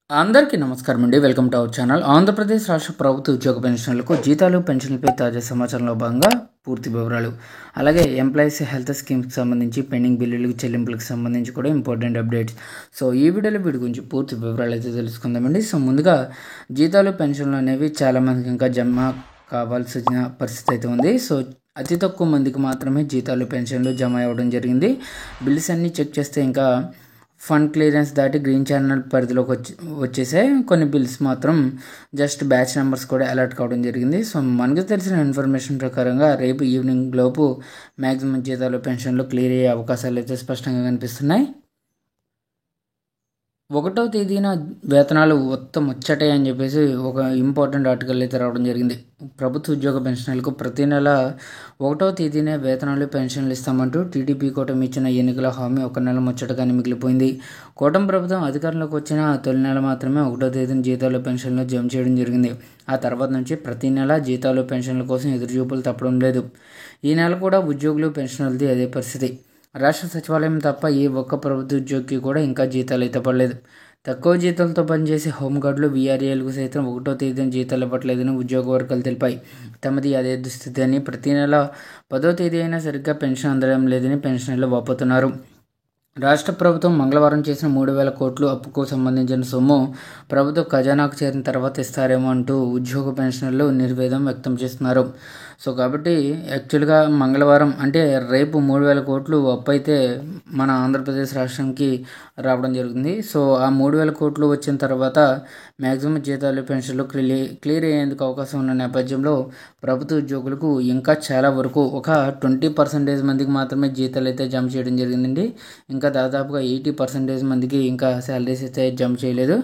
అందరికీ నమస్కారం అండి. Welcome to our channel. Andhra Pradesh రాష్ట్ర ప్రభుత్వ ఉద్యోగ పెన్షన్లకు జీతాలు పెన్షన్లపై తాజా సమాచారంలో భాగంగా పూర్తి వివరాలు, అలాగే ఎంప్లాయీస్ హెల్త్ స్కీమ్కి సంబంధించి పెండింగ్ బిల్లులకు చెల్లింపులకు సంబంధించి కూడా ఇంపార్టెంట్ అప్డేట్స్. సో ఈ వీడియోలో వీటి గురించి పూర్తి వివరాలు అయితే తెలుసుకుందామండి. సో ముందుగా జీతాలు పెన్షన్లు అనేవి చాలామందికి ఇంకా జమ కావాల్సిన పరిస్థితి అయితే ఉంది. సో అతి తక్కువ మందికి మాత్రమే జీతాలు పెన్షన్లు జమ అవ్వడం జరిగింది. బిల్స్ అన్నీ చెక్ చేస్తే ఇంకా ఫండ్ క్లియరెన్స్ దాటి గ్రీన్ ఛానల్ పరిధిలోకి వచ్చేసాయి. కొన్ని బిల్స్ మాత్రం జస్ట్ బ్యాచ్ నెంబర్స్ కూడా అలర్ట్ కావడం జరిగింది. సో మనకు తెలిసిన ఇన్ఫర్మేషన్ ప్రకారంగా రేపు ఈవినింగ్ లోపు మ్యాక్సిమం జీతాలు పెన్షన్లు క్లియర్ అయ్యే అవకాశాలు అయితే స్పష్టంగా కనిపిస్తున్నాయి. 1వ తేదీన వేతనాలు ముచ్చటే అని చెప్పేసి ఒక ఇంపార్టెంట్ ఆర్టికల్ అయితే రావడం జరిగింది. ప్రభుత్వ ఉద్యోగ పెన్షన్లకు ప్రతి నెల 1వ తేదీనే వేతనాలు పెన్షన్లు ఇస్తామంటూ టీడీపీ కూటమి ఇచ్చిన ఎన్నికల హామీ ఒక నెల ముచ్చటగానే మిగిలిపోయింది. కూటమి ప్రభుత్వం అధికారంలోకి వచ్చిన తొలి నెల మాత్రమే 1వ తేదీన జీతాలు పెన్షన్లు జమ చేయడం జరిగింది. ఆ తర్వాత నుంచి ప్రతి నెల జీతాలు పెన్షన్ల కోసం ఎదురుచూపులు తప్పడం లేదు. ఈ నెల కూడా ఉద్యోగులు పెన్షనర్లది అదే పరిస్థితి. రాష్ట్ర సచివాలయం తప్ప ఏ ఒక్క ప్రభుత్వ ఉద్యోగికి కూడా ఇంకా జీతాలు అయితే పడలేదు. తక్కువ జీతాలతో పనిచేసే హోంగార్డులు, వీఆర్ఏలకు సైతం 1వ తేదీన జీతాలు ఇవ్వట్లేదని ఉద్యోగ వర్గాలు తెలిపాయి. తమది అదే దుస్థితి అని, ప్రతి నెల 10వ తేదీ అయినా సరిగ్గా పెన్షన్ అందడం లేదని పెన్షనర్లు వాపోతున్నారు. రాష్ట్ర ప్రభుత్వం మంగళవారం చేసిన 3,000 కోట్లు అప్పుకు సంబంధించిన సొమ్ము ప్రభుత్వ ఖజానాకు చేరిన తర్వాత ఇస్తారేమో అంటూ ఉద్యోగ పెన్షనర్లు నిర్వేదం వ్యక్తం చేస్తున్నారు. సో కాబట్టి యాక్చువల్గా మంగళవారం అంటే రేపు 3,000 కోట్లు అప్పు అయితే మన ఆంధ్రప్రదేశ్ రాష్ట్రానికి రావడం జరుగుతుంది. సో ఆ 3,000 కోట్లు వచ్చిన తర్వాత మ్యాక్సిమం జీతాలు పెన్షన్లు క్లియర్ అయ్యేందుకు అవకాశం ఉన్న నేపథ్యంలో ప్రభుత్వ ఉద్యోగులకు ఇంకా చాలా వరకు ఒక 20% మందికి మాత్రమే జీతాలు అయితే జమ చేయడం జరిగిందండి. ఇంకా దాదాపుగా 80% మందికి ఇంకా శాలరీస్ అయితే జమ చేయలేదు.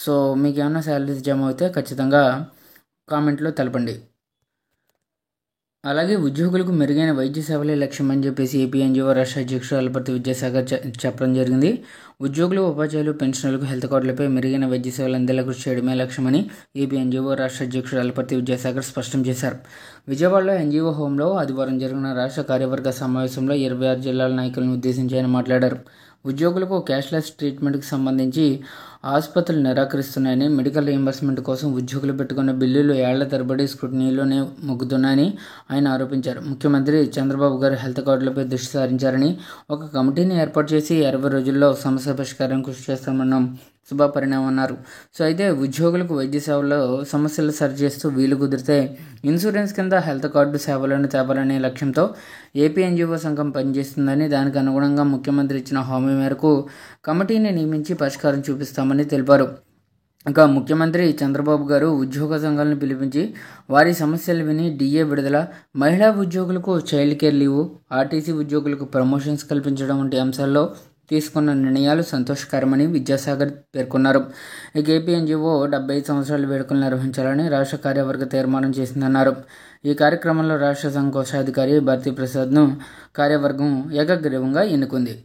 సో మీకు ఏమైనా శాలరీస్ జమ అయితే ఖచ్చితంగా కామెంట్లో తెలపండి. అలాగే ఉద్యోగులకు మెరుగైన వైద్య సేవలే లక్ష్యం అని చెప్పేసి ఏపీ ఎన్జీఓ రాష్ట్ర అధ్యక్షుడు అలపర్తి విద్యాసాగర్ చెప్పడం జరిగింది. ఉద్యోగులు, ఉపాధ్యాయులు, పెన్షనర్లకు హెల్త్ కార్డులపై మెరుగైన వైద్య సేవలు అందేలా కృషి చేయడమే లక్ష్యమని ఏపీ ఎన్జీఓ రాష్ట్ర అధ్యక్షుడు అలపర్తి విద్యాసాగర్ స్పష్టం చేశారు. విజయవాడలో ఎన్జీఓ హోంలో ఆదివారం జరిగిన రాష్ట్ర కార్యవర్గ సమావేశంలో 26 జిల్లాల నాయకులను ఉద్దేశించి ఆయన మాట్లాడారు. ఉద్యోగులకు క్యాష్లెస్ ట్రీట్మెంట్కి సంబంధించి ఆసుపత్రులు నిరాకరిస్తున్నాయని, మెడికల్ రీయింబర్స్మెంట్ కోసం ఉద్యోగులు పెట్టుకున్న బిల్లులు ఏళ్ల తరబడి స్క్రూటినీలోనే మొగ్గుతున్నాయని ఆయన ఆరోపించారు. ముఖ్యమంత్రి చంద్రబాబు గారు హెల్త్ కార్డులపై దృష్టి సారించారని, ఒక కమిటీని ఏర్పాటు చేసి 60 రోజుల్లో సమస్య పరిష్కారం కృషి చేస్తామన్న శుభపరిణామం అన్నారు. సో అయితే ఉద్యోగులకు వైద్య సేవల్లో సమస్యలు సరిచేస్తూ వీలు కుదిరితే ఇన్సూరెన్స్ కింద హెల్త్ కార్డు సేవలను తేవాలనే లక్ష్యంతో ఏపీ ఎన్జీఓ సంఘం పనిచేస్తుందని, దానికి అనుగుణంగా ముఖ్యమంత్రి ఇచ్చిన హామీ మేరకు కమిటీని నియమించి పరిష్కారం చూపిస్తామని తెలిపారు. ఇక ముఖ్యమంత్రి చంద్రబాబు గారు ఉద్యోగ సంఘాలను పిలిపించి వారి సమస్యలు విని డిఏ విడుదల, మహిళా ఉద్యోగులకు చైల్డ్ కేర్ లీవ్, ఆర్టీసీ ఉద్యోగులకు ప్రమోషన్స్ కల్పించడం వంటి అంశాల్లో తీసుకున్న నిర్ణయాలు సంతోషకరమని విద్యాసాగర్ పేర్కొన్నారు. ఇక ఏపీ ఎన్జీఓ 75 సంవత్సరాల వేడుకలు నిర్వహించాలని రాష్ట్ర కార్యవర్గ తీర్మానం చేసిందన్నారు. ఈ కార్యక్రమంలో రాష్ట్ర సంఘ కోశాధికారి భారతీ ప్రసాద్ను కార్యవర్గం ఏకగ్రీవంగా ఎన్నుకుంది.